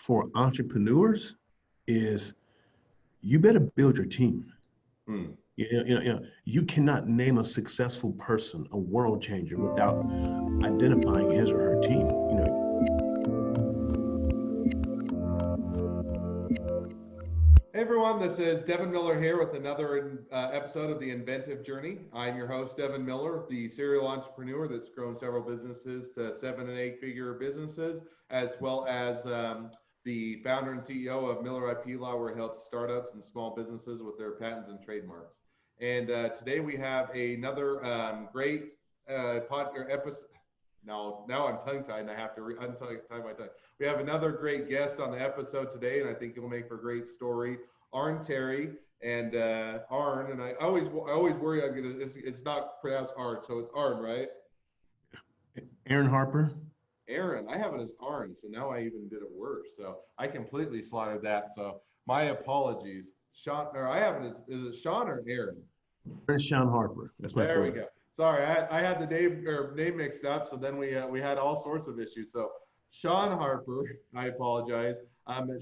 for entrepreneurs is you better build your team. Hmm. You cannot name a successful person, a world changer, without identifying his or her team. Hey everyone, this is Devin Miller here with another episode of the Inventive Journey. I'm your host, Devin Miller, the serial entrepreneur that's grown several businesses to 7 and 8 figure businesses, as well as the founder and CEO of Miller IP Law, where he helps startups and small businesses with their patents and trademarks. And today we have another great episode. Now I'm tongue-tied and I have to untie my tongue. We have another great guest on the episode today, and I think it'll make for a great story. Arn Terry and Arn, and I always worry it's not pronounced Arn, so it's Arn, right? Aaron Harper. Aaron, I have it as Arn, so now I even did it worse. So I completely slaughtered that. So my apologies. Shawn, or I have it as, is it Shawn or Aaron? Shawn Harper. That's my There we point. go. Sorry, I had the name mixed up, so then we had all sorts of issues. So Shawn Harper, I apologize.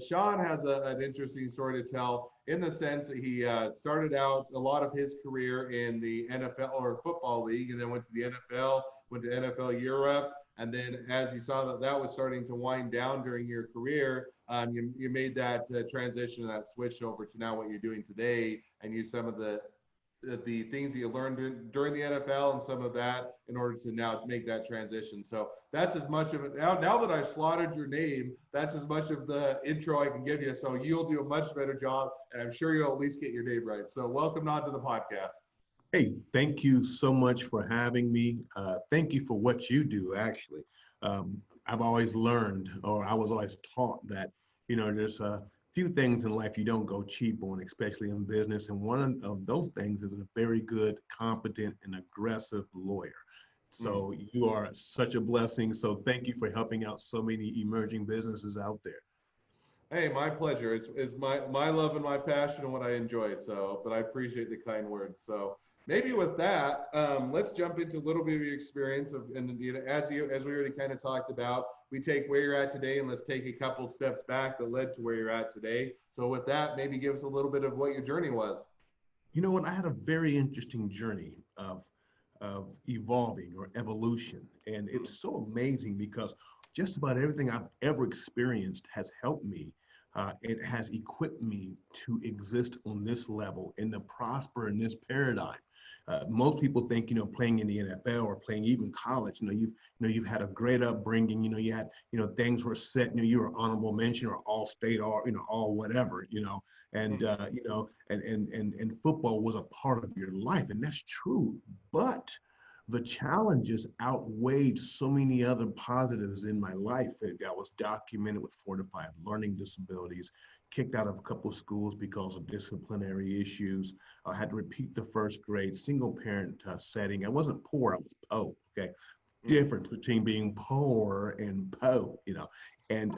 Shawn has an interesting story to tell in the sense that he started out a lot of his career in the NFL or football league, and then went to the NFL, went to NFL Europe, and then as you saw that was starting to wind down during your career, you made that transition, that switch over to now what you're doing today, and use some of the things that you learned during the NFL and some of that in order to now make that transition. So that's as much of it. Now that I've slaughtered your name, that's as much of the intro I can give you. So you'll do a much better job, and I'm sure you'll at least get your name right. So welcome on to the podcast. Hey, thank you so much for having me. Thank you for what you do, actually. I've always learned, or I was always taught that, there's a few things in life you don't go cheap on, especially in business. And one of those things is a very good, competent, and aggressive lawyer. So you are such a blessing. So thank you for helping out so many emerging businesses out there. Hey, my pleasure. It's my love and my passion and what I enjoy. So, but I appreciate the kind words. So maybe with that, let's jump into a little bit of your experience and as we already kind of talked about, we take where you're at today and let's take a couple steps back that led to where you're at today. So with that, maybe give us a little bit of what your journey was. You know what? I had a very interesting journey of evolving or evolution, and it's so amazing because just about everything I've ever experienced has helped me. It has equipped me to exist on this level and to prosper in this paradigm. Most people think, playing in the NFL or playing even college, you've had a great upbringing. You had, things were set. You were honorable mention or all state or all whatever. And and football was a part of your life, and that's true. But the challenges outweighed so many other positives in my life. I was documented with 4 to 5 learning disabilities, kicked out of a couple of schools because of disciplinary issues. I had to repeat the first grade, single parent setting. I wasn't poor, I was po, okay? Difference between being poor and po, and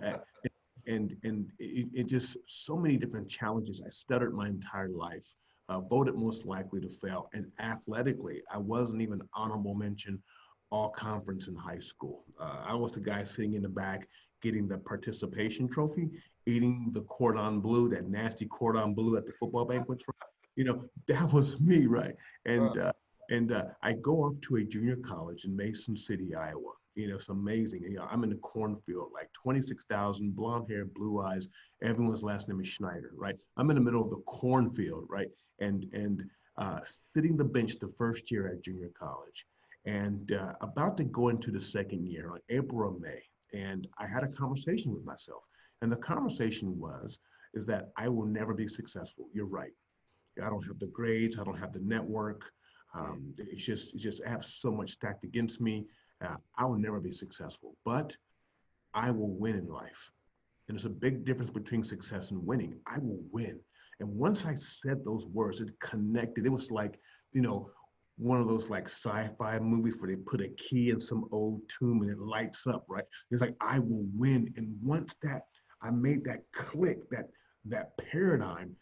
it just so many different challenges. I stuttered my entire life. Voted most likely to fail. And athletically, I wasn't even honorable mention all conference in high school. I was the guy sitting in the back getting the participation trophy, eating the cordon bleu, that nasty cordon bleu at the football banquets. That was me, right? And I go off to a junior college in Mason City, Iowa. It's amazing. I'm in the cornfield, like 26,000, blonde hair, blue eyes. Everyone's last name is Schneider, right? I'm in the middle of the cornfield, right? And sitting the bench the first year at junior college, and about to go into the second year on April or May, and I had a conversation with myself, and the conversation is that I will never be successful. You're right. I don't have the grades. I don't have the network. It's just I have so much stacked against me. I will never be successful, but I will win in life. And there's a big difference between success and winning. I will win. And once I said those words, it connected. It was like, one of those like sci-fi movies where they put a key in some old tomb and it lights up, right? It's like, I will win. And once I made that click, that paradigm,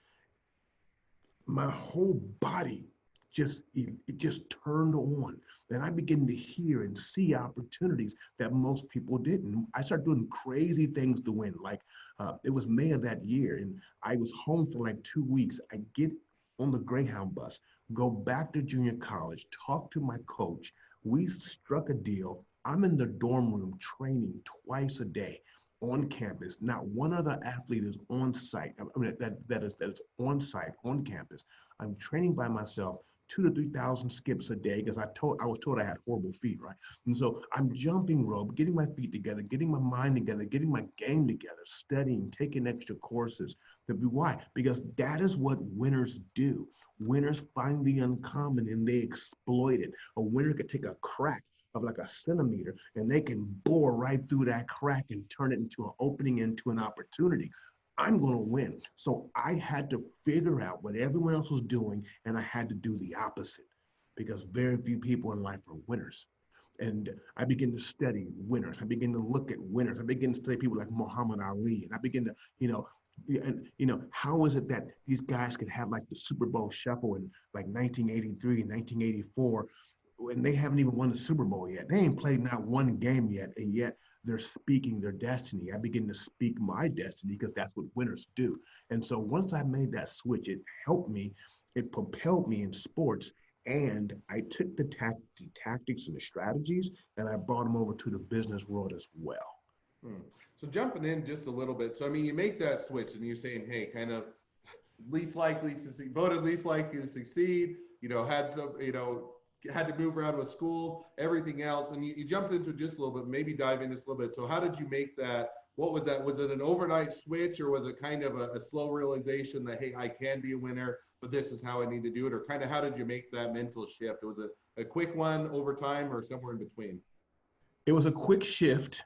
my whole body it just turned on. And I began to hear and see opportunities that most people didn't. I started doing crazy things to win. Like it was May of that year, and I was home for like 2 weeks. I get on the Greyhound bus, go back to junior college, talk to my coach. We struck a deal. I'm in the dorm room training twice a day on campus. Not one other athlete is on site. I mean, that is on site on campus. I'm training by myself, 2 to 3,000 skips a day because I was told I had horrible feet, right? And so I'm jumping rope, getting my feet together, getting my mind together, getting my game together, studying, taking extra courses. Why? Because that is what winners do. Winners find the uncommon and they exploit it. A winner could take a crack of like a centimeter and they can bore right through that crack and turn it into an opening, into an opportunity. I'm going to win. So I had to figure out what everyone else was doing, and I had to do the opposite because very few people in life are winners. And I began to study winners. I began to look at winners. I began to study people like Muhammad Ali, and I began to, how is it that these guys could have like the Super Bowl shuffle in like 1983 and 1984, and they haven't even won the Super Bowl yet. They ain't played not one game yet, and yet they're speaking their destiny. I begin to speak my destiny because that's what winners do. And so once I made that switch, it helped me, it propelled me in sports. And I took the tactics and the strategies and I brought them over to the business world as well. Hmm. So jumping in just a little bit. So I mean, you make that switch, and you're saying, hey, kind of least likely to succeed, voted least likely to succeed. Had some, had to move around with schools, everything else, and you jumped into just a little bit. Maybe dive into this a little bit. So how did you make that? What was that? Was it an overnight switch, or was it kind of a slow realization that, hey, I can be a winner, but this is how I need to do it? Or kind of how did you make that mental shift? Was it a quick one over time, or somewhere in between? It was a quick shift,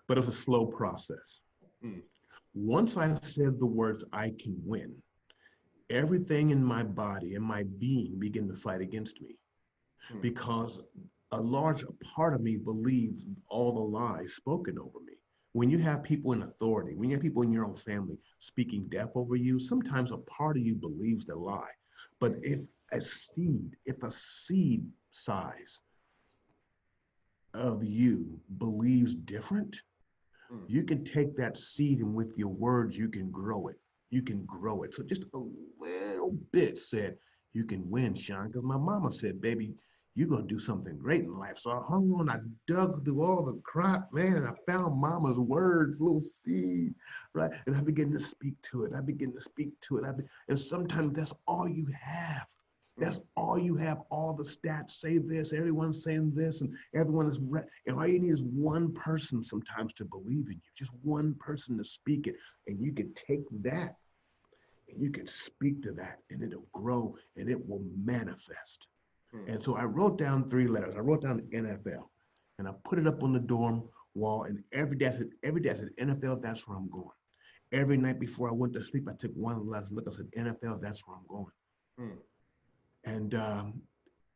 but it was a slow process. Hmm. Once I said the words, I can win, everything in my body and my being began to fight against me Hmm. because a large part of me believed all the lies spoken over me. When you have people in authority, when you have people in your own family speaking death over you, sometimes a part of you believes the lie. But if a seed size of you believes different, Hmm. you can take that seed and with your words, you can grow it. You can grow it. So just a little bit said, you can win, Shawn, because my mama said, baby, you're going to do something great in life. So I hung on, I dug through all the crap, man, and I found mama's words, little seed, right? And I began to speak to it. I began to speak to it. And sometimes that's all you have. Hmm. That's all you have. All the stats say this, everyone's saying this, and everyone is, and all you need is one person sometimes to believe in you, just one person to speak it. And you can take that and you can speak to that, and it'll grow and it will manifest. Hmm. And so I wrote down 3 letters. I wrote down NFL and I put it up on the dorm wall. And every day I said, NFL, that's where I'm going. Every night before I went to sleep, I took one last look. I said, NFL, that's where I'm going. Hmm. And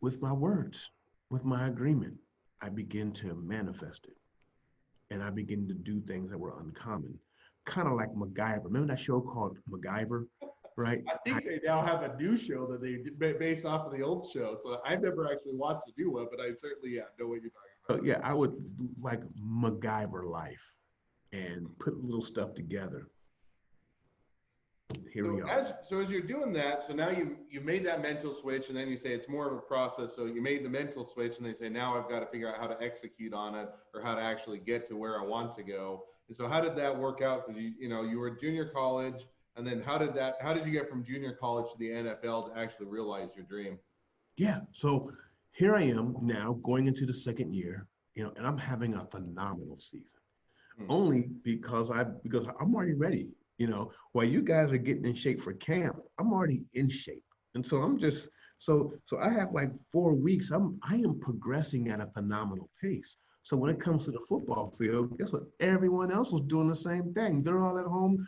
with my words, with my agreement, I begin to manifest it. And I begin to do things that were uncommon, kind of like MacGyver. Remember that show called MacGyver, right? I think they now have a new show that they based off of the old show. So I've never actually watched the new one, but I certainly know what you're talking about. Yeah, I would like MacGyver life and put little stuff together. Here we So are. as you're doing that, so now you made that mental switch, and then you say it's more of a process. So you made the mental switch, and they say now I've got to figure out how to execute on it, or how to actually get to where I want to go. And so how did that work out? Because you were at junior college, and then how did you get from junior college to the NFL to actually realize your dream? Yeah. So here I am now going into the second year, and I'm having a phenomenal season. Hmm. Only because I'm already ready. While you guys are getting in shape for camp, I'm already in shape, and so I'm just so I have like 4 weeks. I am progressing at a phenomenal pace. So when it comes to the football field, guess what? Everyone else was doing the same thing. They're all at home,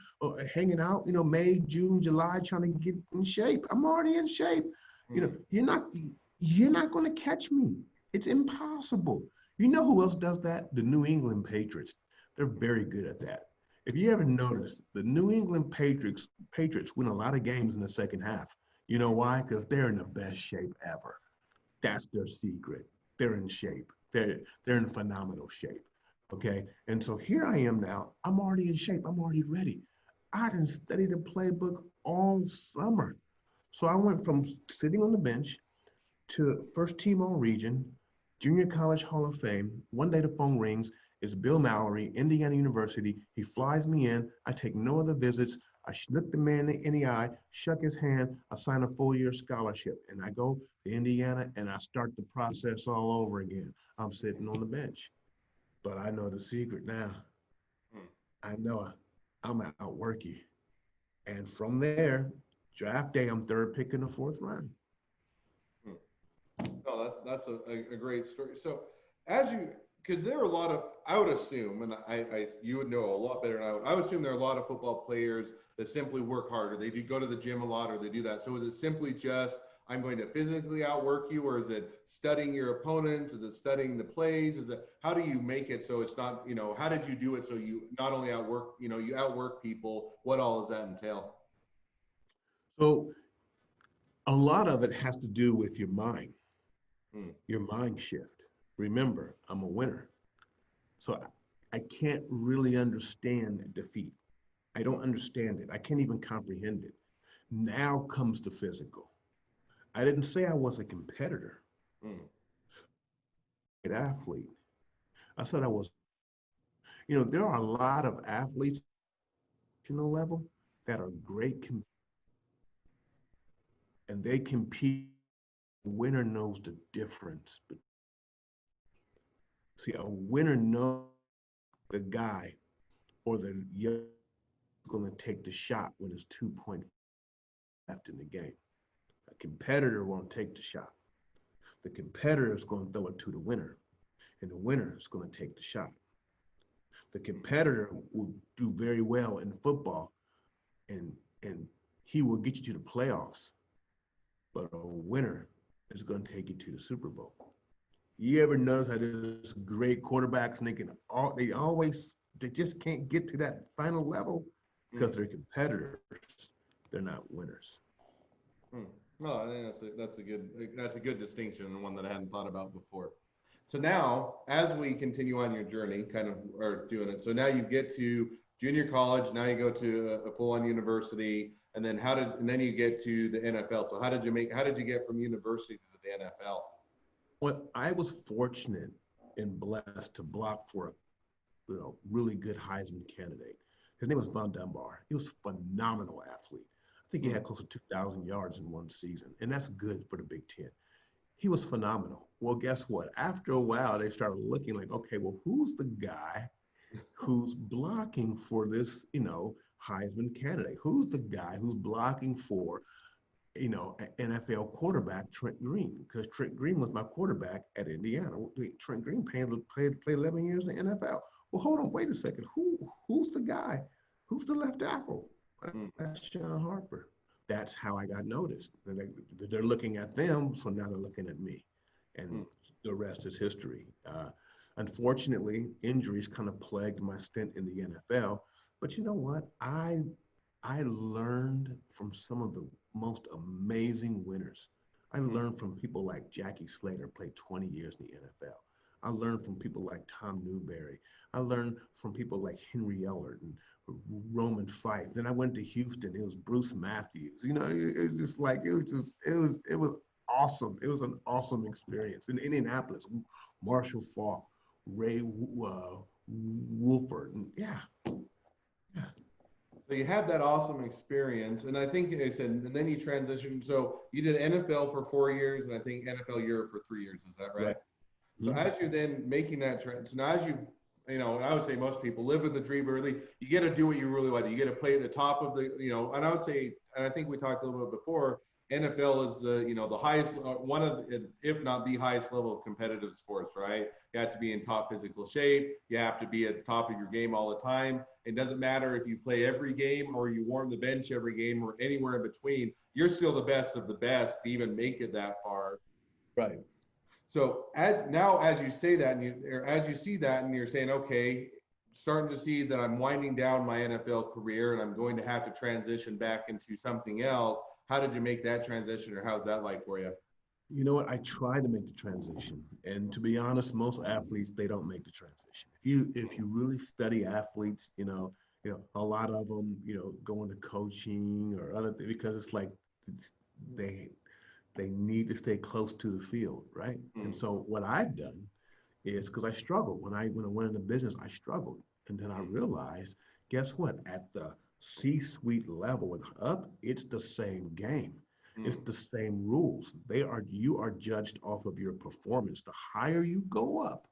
hanging out. May, June, July, trying to get in shape. I'm already in shape. You know, Hmm. you're not going to catch me. It's impossible. You know who else does that? The New England Patriots. They're very good at that. If you ever noticed, the New England Patriots win a lot of games in the second half. You know why? Because they're in the best shape ever. That's their secret. They're in shape. They're in phenomenal shape. Okay. And so here I am now. I'm already in shape. I'm already ready. I didn't study the playbook all summer. So I went from sitting on the bench to first team all region, junior college Hall of Fame. One day the phone rings. It's Bill Mallory, Indiana University. He flies me in. I take no other visits. I look the man in the eye, shook his hand. I sign a full-year scholarship, and I go to Indiana and I start the process all over again. I'm sitting on the bench, but I know the secret now. Hmm. I know I'm outwork you. And from there, draft day, I'm third pick in the fourth round. Hmm. No, that's a great story. So as you, because there are a lot of, I would assume, and you would know a lot better than I would. I would assume there are a lot of football players that simply work harder. They do go to the gym a lot, or they do that. So is it simply just I'm going to physically outwork you, or is it studying your opponents? Is it studying the plays? Is it how do you make it so it's not, how did you do it so you not only outwork, you outwork people? What all does that entail? So a lot of it has to do with Hmm. your mind shift. Remember, I'm a winner. So I can't really understand defeat. I don't understand it. I can't even comprehend it. Now comes the physical. I didn't say I was a competitor, Hmm. an athlete. I said I was, there are a lot of athletes at the level that are great and they compete. The winner knows the difference. But see, a winner knows the guy or the young going to take the shot when it's 2 point left in the game. A competitor won't take the shot. The competitor is going to throw it to the winner, and the winner is going to take the shot. The competitor will do very well in football, and and he will get you to the playoffs, but a winner is going to take you to the Super Bowl. You ever notice how there's great quarterbacks and they just can't get to that final level because Hmm. they're competitors, they're not winners. Hmm. No, I think that's a good distinction and one that I hadn't thought about before. So now, as we continue on your journey, kind of are doing it. So now you get to junior college. Now you go to a full-on university, and then you get to the NFL. So how did you get from university to the NFL? Well, I was fortunate and blessed to block for a really good Heisman candidate. His name was Von Dunbar. He was a phenomenal athlete. I think he Hmm. had close to 2,000 yards in one season, and that's good for the Big Ten. He was phenomenal. Well, guess what? After a while, they started looking like, okay, well, who's the guy who's blocking for this, Heisman candidate? Who's the guy who's blocking for, an NFL quarterback, Trent Green? Because Trent Green was my quarterback at Indiana. Trent Green played 11 years in the NFL. Well, hold on, wait a second. Who's the guy? Who's the left tackle? Hmm. That's Shawn Harper. That's how I got noticed. They're looking at them, so now they're looking at me, and Hmm. the rest is history. Unfortunately, injuries kind of plagued my stint in the NFL. But you know what? I learned from some of the most amazing winners. I Hmm. learned from people like Jackie Slater, played 20 years in the NFL. I learned from people like Tom Newberry. I learned from people like Henry Ellard and Roman Fife. Then I went to Houston. It was Bruce Matthews. It was just like it was awesome. It was an awesome experience. In Indianapolis, Marshall Faulk, Ray Wolford, and yeah, yeah. So you had that awesome experience, and I think I said, and then you transitioned. So you did NFL for 4 years, and I think NFL Europe for 3 years. Is that right? Right. So Mhm. as you're then making that trend, so now as and I would say most people live in the dream early. You get to do what you really want. You get to play at the top of and I would say, and I think we talked a little bit before. NFL is the highest, one of, if not the highest level of competitive sports, right? You have to be in top physical shape. You have to be at the top of your game all the time. It doesn't matter if you play every game or you warm the bench every game or anywhere in between. You're still the best of the best to even make it that far. Right. So as you say that, or as you see that, and you're saying, okay, starting to see that I'm winding down my NFL career, and I'm going to have to transition back into something else. how did you make that transition, or how's that like for you? You know what? I try to make the transition, and to be honest, most athletes they don't make the transition. If you really study athletes, a lot of them, go into coaching or other things because it's like they they need to stay close to the field, right? And Mm, so what I've done is because I struggled when I went into business, I struggled, and then I mm, realized, guess what? At the C-suite level and up, it's the same game. It's mm, the same rules. You are judged off of your performance. The higher you go up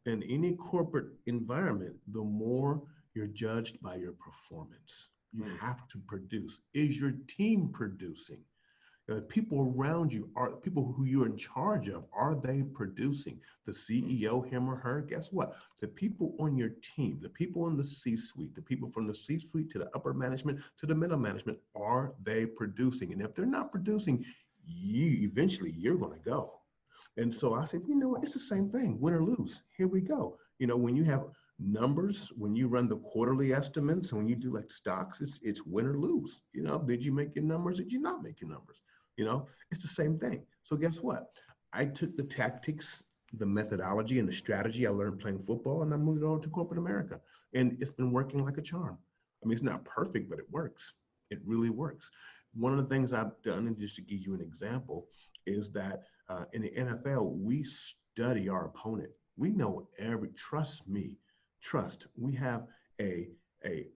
in any corporate environment, the more you're judged by your performance. You mm, have to produce. Is your team producing? People around you are people who you're in charge of. Are they producing? The mm, CEO, him or her, guess what? The people on your team, the people in the C-suite, the people from the C-suite to the upper management to the middle management, are they producing? And if they're not producing, you're going to go. And so I said, it's the same thing, win or lose. Here we go. When you have numbers, when you run the quarterly estimates, and when you do like stocks, it's win or lose. Did you make your numbers? Did you not make your numbers? It's the same thing. So guess what? I took the tactics, the methodology, and the strategy I learned playing football, and I moved it over to corporate America. And it's been working like a charm. I mean, it's not perfect, but it works. It really works. One of the things I've done, and just to give you an example, is that in the NFL, we study our opponent. We know trust me, we have a, a,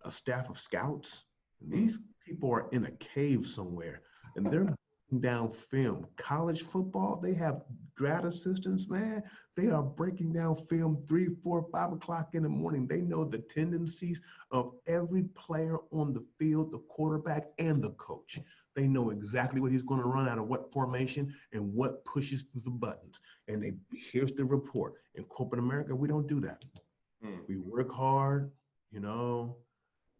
a staff of scouts. mm. These people are in a cave somewhere and they're breaking down film. College football, they have grad assistants, man. They are breaking down film 3, 4, 5 o'clock in the morning. They know the tendencies of every player on the field, the quarterback and the coach. They know exactly what he's going to run out of what formation and what pushes the buttons. And here's the report. In corporate America, we don't do that. Mm, We work hard, you know,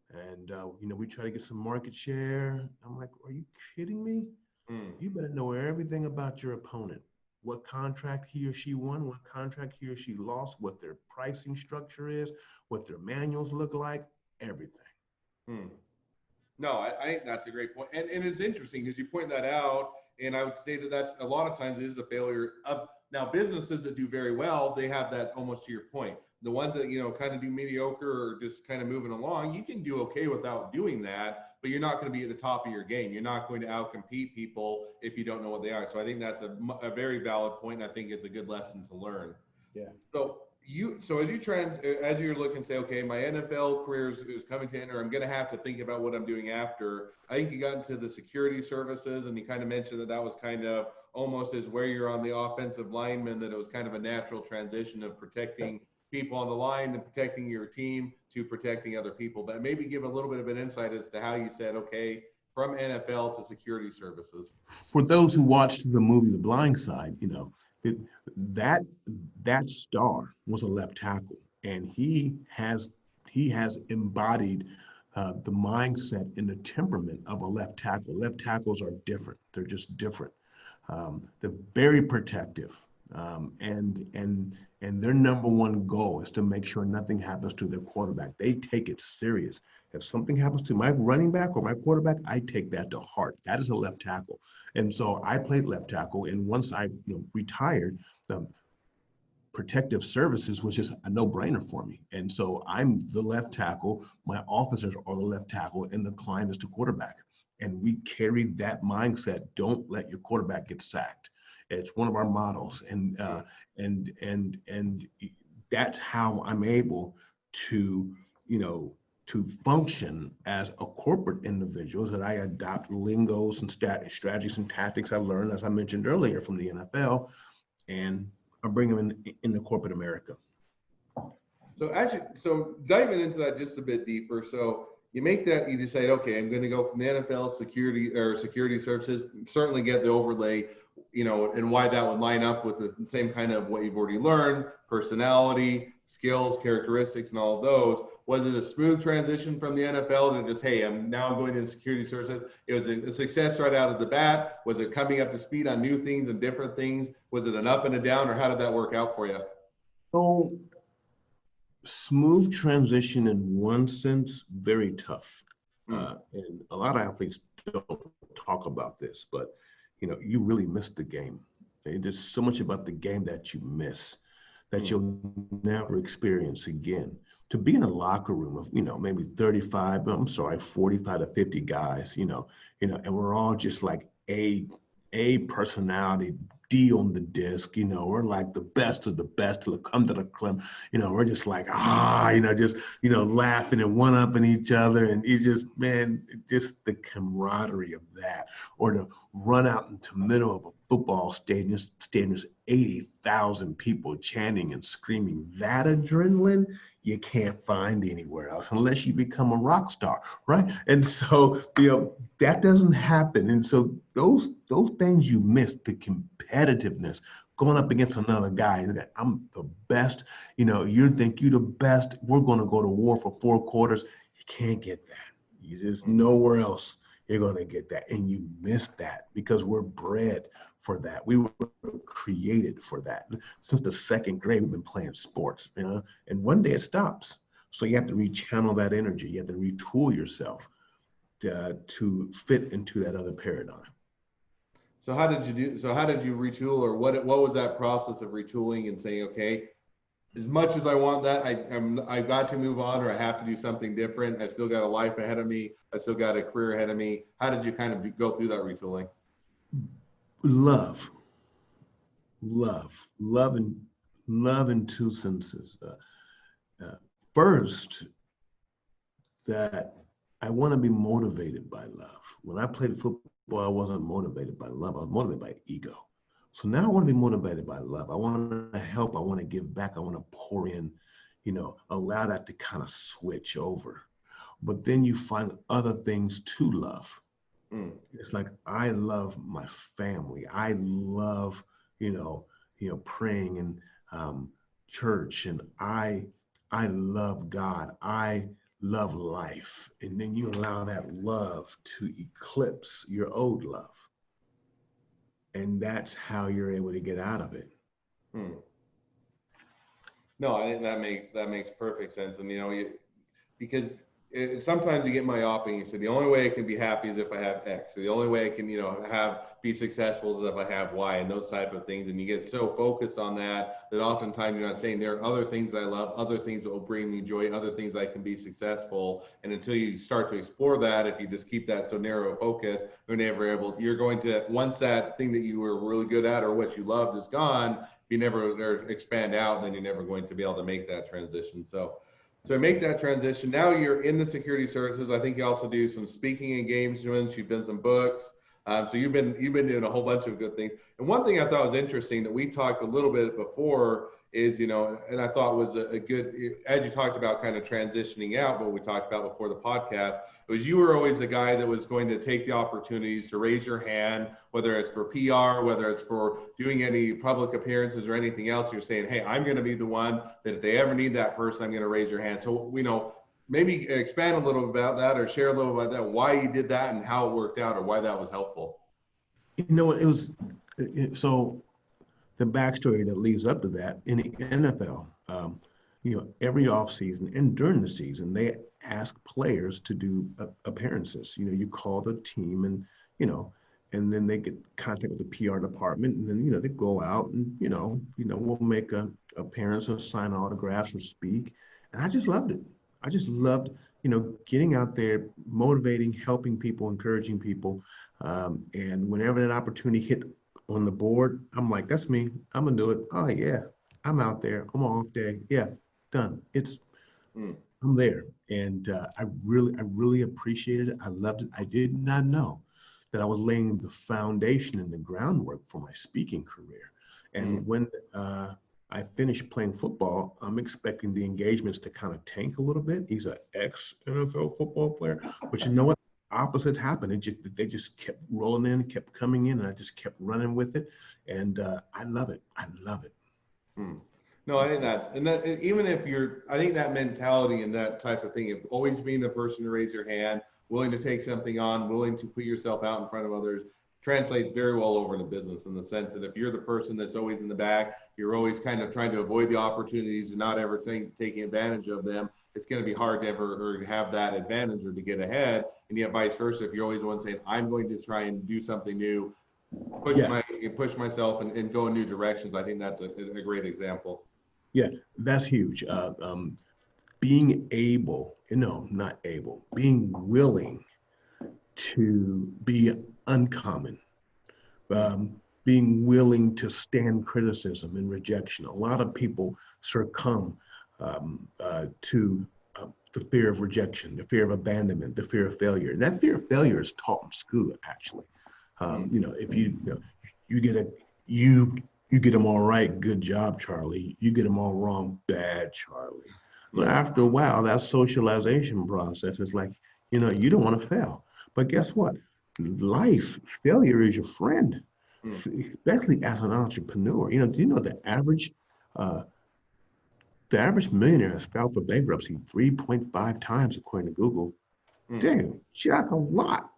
and we try to get some market share. I'm like, are you kidding me? mm. You better know everything about your opponent. What contract he or she won, what contract he or she lost, what their pricing structure is, what their manuals look like, everything. Hmm. No, I think that's a great point. And it's interesting because you point that out. And I would say that that's a lot of times it is a failure of now businesses that do very well, they have that almost to your point. The ones that, kind of do mediocre or just kind of moving along, you can do okay without doing that, but you're not going to be at the top of your game. You're not going to outcompete people if you don't know what they are. So I think that's a very valid point. And I think it's a good lesson to learn. Yeah. So as you as you're looking, say, okay, my NFL career is coming to end, or I'm going to have to think about what I'm doing after. I think you got into the security services, and you kind of mentioned that was kind of almost as where you're on the offensive lineman, that it was kind of a natural transition of protecting people on the line and protecting your team to protecting other people. But maybe give a little bit of an insight as to how you said, okay, from NFL to security services. For those who watched the movie The Blind Side, it, that that star was a left tackle, and he has embodied the mindset and the temperament of a left tackle. Left tackles are different; they're just different. They're very protective, and their number one goal is to make sure nothing happens to their quarterback. They take it serious. If something happens to my running back or my quarterback, I take that to heart. That is a left tackle. And so I played left tackle. And once I retired, um, protective services was just a no-brainer for me. And so I'm the left tackle. My officers are the left tackle, and the client is the quarterback. And we carry that mindset. Don't let your quarterback get sacked. It's one of our models, and that's how I'm able to, to function as a corporate individual. That I adopt lingos and strategies and tactics I learned, as I mentioned earlier, from the NFL, and I bring them into corporate America. So diving into that just a bit deeper. So you make that, you decide, okay, I'm going to go from the NFL security services, certainly get the overlay, and why that would line up with the same kind of what you've already learned, personality, skills, characteristics, and all of those. Was it a smooth transition from the NFL to just, hey, I'm now going into security services? It was a success right out of the bat. Was it coming up to speed on new things and different things? Was it an up and a down, or how did that work out for you? So smooth transition in one sense, very tough. Hmm. And a lot of athletes don't talk about this, but you really miss the game. There's so much about the game that you miss that Mm. you'll never experience again. To be in a locker room of, maybe 35, I'm sorry, 45 to 50 guys, and we're all just like a personality, D on the disc, we're like the best of the best till it come to the club. We're just like, just, laughing and one-upping each other. And you just, man, just the camaraderie of that. Or to run out into the middle of a football stadium's 80,000 people chanting and screaming. That adrenaline you can't find anywhere else unless you become a rock star, right? And so, that doesn't happen. And so those things you miss, the competitiveness, going up against another guy, and I'm the best, you think you're the best, we're going to go to war for 4 quarters. You can't get that. You just nowhere else you're going to get that. And you miss that because we're bred for that. We were created for that. Since the second grade, we've been playing sports, and one day it stops. So you have to rechannel that energy. You have to retool yourself to fit into that other paradigm. So how did you do? So how did you retool, or what was that process of retooling and saying, okay, as much as I want that, I've got to move on, or I have to do something different. I've still got a life ahead of me. I've still got a career ahead of me. How did you kind of go through that retooling? Love, love, and love in two senses. First, that I want to be motivated by love. When I played football, I wasn't motivated by love. I was motivated by ego. So now I want to be motivated by love. I want to help. I want to give back. I want to pour in, allow that to kind of switch over. But then you find other things to love. Mm. It's like I love my family. I love, praying in church, and I love God. I love life. And then you allow that love to eclipse your old love. And that's how you're able to get out of it. Mm. No, I think that makes perfect sense. And because sometimes you get myopic. You say the only way I can be happy is if I have X. So the only way I can, have be successful is if I have Y, and those type of things. And you get so focused on that oftentimes you're not saying there are other things that I love, other things that will bring me joy, other things I can be successful. And until you start to explore that, if you just keep that so narrow a focus, you're never able. You're going to, once that thing that you were really good at or what you loved is gone, if you never expand out, then you're never going to be able to make that transition. So make that transition. Now you're in the security services. I think you also do some speaking engagements. You've done some books. So you've been doing a whole bunch of good things. And one thing I thought was interesting that we talked a little bit before is, and I thought was a good, as you talked about kind of transitioning out, what we talked about before the podcast, it was you were always the guy that was going to take the opportunities to raise your hand, whether it's for PR, whether it's for doing any public appearances or anything else. You're saying, hey, I'm going to be the one that if they ever need that person, I'm going to raise your hand. So, maybe expand a little bit about that, or share a little about that, why you did that and how it worked out, or why that was helpful. It was so the backstory that leads up to that in the NFL. Every offseason and during the season, they ask players to do appearances. You call the team, and and then they get contact with the PR department, and then they go out and we'll make a appearance or sign autographs or speak. And I just loved it. I just loved getting out there, motivating, helping people, encouraging people. And whenever that opportunity hit on the board, I'm like, that's me. I'm gonna do it. Oh yeah, I'm out there. I'm off day. Yeah, done. I'm there, and I really appreciated it. I loved it. I did not know that I was laying the foundation and the groundwork for my speaking career. And when I finished playing football, I'm expecting the engagements to kind of tank a little bit. He's an ex-NFL football player, but you know what? Opposite happened. They just kept rolling in, kept coming in, and I just kept running with it. And I love it. I love it. Hmm. No, I think even if I think that mentality and that type of thing of always being the person to raise your hand, willing to take something on, willing to put yourself out in front of others, translates very well over into business, in the sense that if you're the person that's always in the back, you're always kind of trying to avoid the opportunities and not ever taking advantage of them. it's going to be hard to ever or have that advantage or to get ahead. And yet vice versa, if you're always the one saying, I'm going to try and do something new, Yeah, push myself and go in new directions, I think that's a great example. yeah, that's huge. Being able, no, not able, being willing to be uncommon, Mm, um, being willing to stand criticism and rejection. A lot of people succumb to the fear of rejection, the fear of abandonment, the fear of failure. And that fear of failure is taught in school, actually. mm, If you get a you you get them all right, good job, Charlie. You get them all wrong, bad, Charlie. So mm, after a while, that socialization process is like, you don't want to fail. But guess what? Life, failure is your friend, mm. especially as an entrepreneur. Do you know uh, the average millionaire has filed for bankruptcy 3.5 times according to Google. Mm. Damn, that's a lot.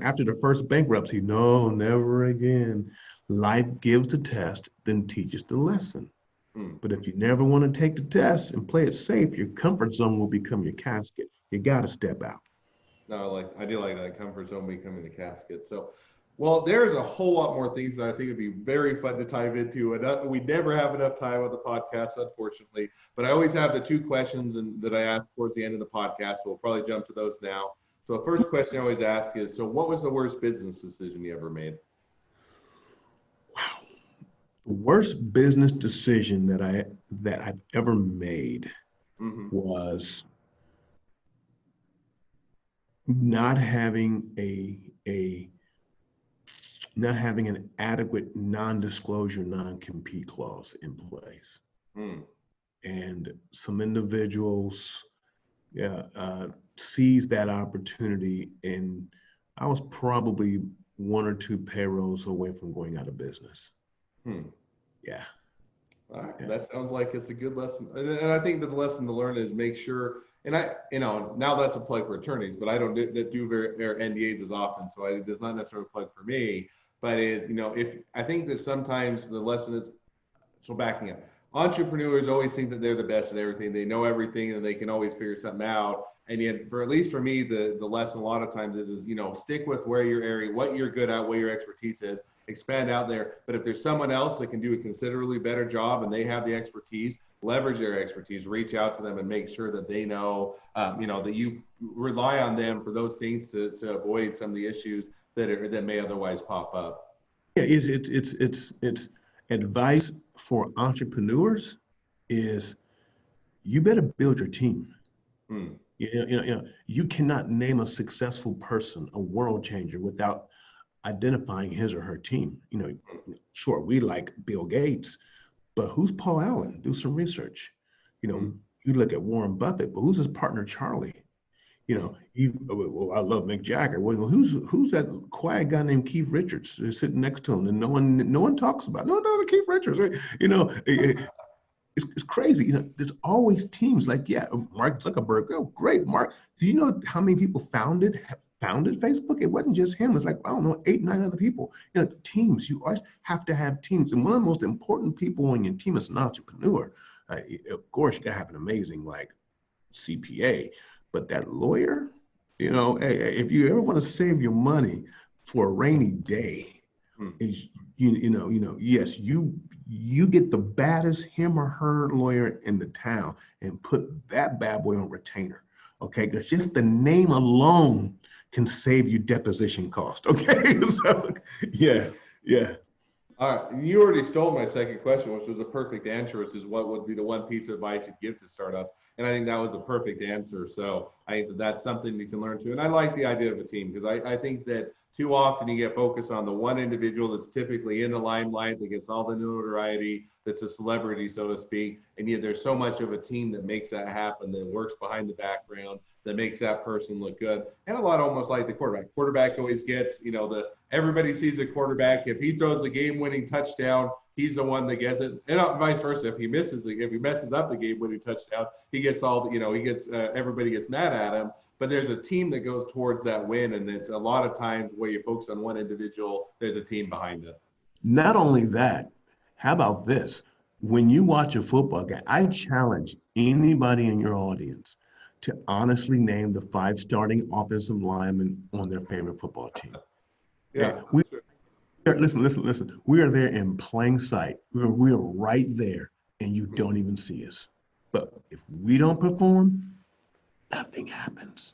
After the first bankruptcy, no, never again. Life gives the test, then teaches the lesson. Mm. But if you never want to take the test and play it safe, your comfort zone will become your casket. You got to step out. No, I do like that comfort zone becoming the casket. So, well, there's a whole lot more things that I think would be very fun to dive into, and we never have enough time on the podcast, unfortunately. But I always have the two questions that I ask towards the end of the podcast. So we'll probably jump to those now. So the first question I always ask is, so what was the worst business decision you ever made? Wow. The worst business decision that I've ever made Mm-hmm. was not having a not having an adequate non-disclosure, non-compete clause in place. Mm. And some individuals, yeah, seized that opportunity, and I was probably one or two payrolls away from going out of business. Hmm. Yeah, All right, yeah, that sounds like it's a good lesson, and I think that the lesson to learn is make sure. And now that's a plug for attorneys, but I don't do very or NDAs as often, so it does not necessarily plug for me. But is if I think that sometimes the lesson is so backing up. Entrepreneurs always think that they're the best at everything. They know everything and they can always figure something out. And yet, for at least for me, the lesson a lot of times is stick with where your area, what you're good at, what your expertise is, expand out there. But if there's someone else that can do a considerably better job and they have the expertise, leverage their expertise, reach out to them and make sure that they know, that you rely on them for those things to avoid some of the issues that may otherwise pop up. yeah. It's advice for entrepreneurs is you better build your team. Hmm. You cannot name a successful person, a world changer, without identifying his or her team. Sure, we like Bill Gates, but who's Paul Allen? Do some research. You Hmm. know, you look at Warren Buffett, but who's his partner, Charlie? Hmm. I love Mick Jagger. Well, who's that quiet guy named Keith Richards sitting next to him, and no one talks about? No, Keith Richards. It's crazy. There's always teams like, yeah, Mark Zuckerberg. Oh, great, Mark. Do you know how many people founded Facebook? It wasn't just him. It's like, I don't know, 8, 9 other people. Teams. You always have to have teams. And one of the most important people on your team is an entrepreneur. Of course, you gotta have an amazing CPA, but that lawyer, hey, if you ever want to save your money for a rainy day, Hmm. is yes, you get the baddest him or her lawyer in the town and put that bad boy on retainer. Okay, because just the name alone can save you deposition cost. Okay, so yeah, yeah. All right, you already stole my second question, which was a perfect answer, which is what would be the one piece of advice you'd give to startups? And I think that was a perfect answer. So I think that that's something you can learn too. And I like the idea of a team because I think that too often you get focused on the one individual that's typically in the limelight, that gets all the notoriety, that's a celebrity, so to speak. And yet there's so much of a team that makes that happen, that works behind the background, that makes that person look good. And a lot almost like the quarterback. Quarterback always gets, everybody sees the quarterback. If he throws the game-winning touchdown, he's the one that gets it, and vice versa. If he messes up the game-winning touchdown, he gets everybody gets mad at him. But there's a team that goes towards that win, and it's a lot of times where you focus on one individual, there's a team behind it. Not only that, how about this? When you watch a football game, I challenge anybody in your audience. to honestly name the 5 starting offensive linemen on their favorite football team. Yeah. Listen. We are there in plain sight. We are right there, and you don't even see us. But if we don't perform, nothing happens.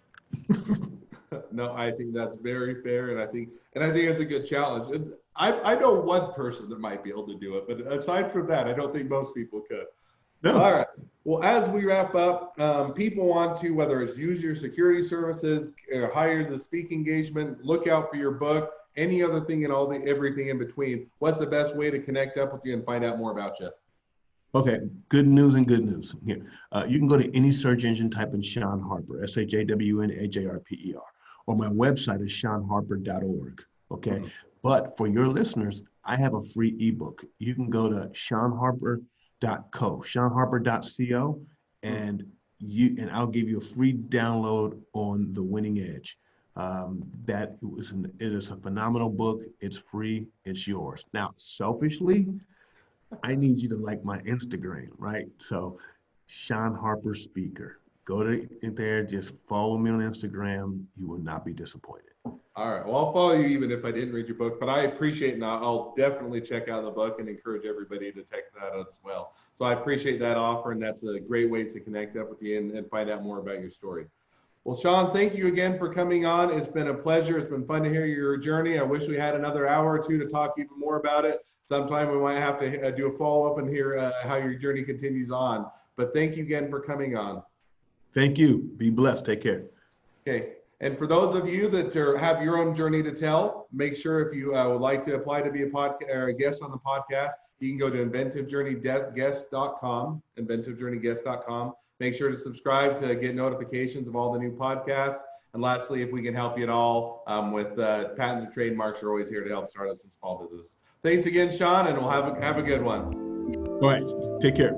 No, I think that's very fair, and I think it's a good challenge. And I know one person that might be able to do it, but aside from that, I don't think most people could. No. All right. Well, as we wrap up, people want to, whether it's use your security services, hire the speaking engagement, look out for your book, any other thing and everything in between. What's the best way to connect up with you and find out more about you? Okay, good news and good news. Here, you can go to any search engine, type in Shawn Harper, SHAWNHARPER, or my website is shawnharper.org. Okay, but for your listeners, I have a free ebook. You can go to shawnharper.co, and I'll give you a free download on The Winning Edge. It is a phenomenal book. It's free. It's yours. Now, selfishly, I need you to like my Instagram, right? So, Shawn Harper Speaker. Go to there, just follow me on Instagram. You will not be disappointed. All right. Well, I'll follow you even if I didn't read your book, but I appreciate it, and I'll definitely check out the book and encourage everybody to check that out as well. So I appreciate that offer, and that's a great way to connect up with you and find out more about your story. Well, Shawn, thank you again for coming on. It's been a pleasure. It's been fun to hear your journey. I wish we had another hour or two to talk even more about it. Sometime we might have to do a follow-up and hear how your journey continues on. But thank you again for coming on. Thank you. Be blessed. Take care. Okay. And for those of you that have your own journey to tell, make sure if you would like to apply to be a guest on the podcast, you can go to inventivejourneyguest.com, inventivejourneyguest.com. Make sure to subscribe to get notifications of all the new podcasts. And lastly, if we can help you at all with patents and trademarks, we're always here to help startups and small business. Thanks again, Shawn, and we'll have a good one. All right. Take care.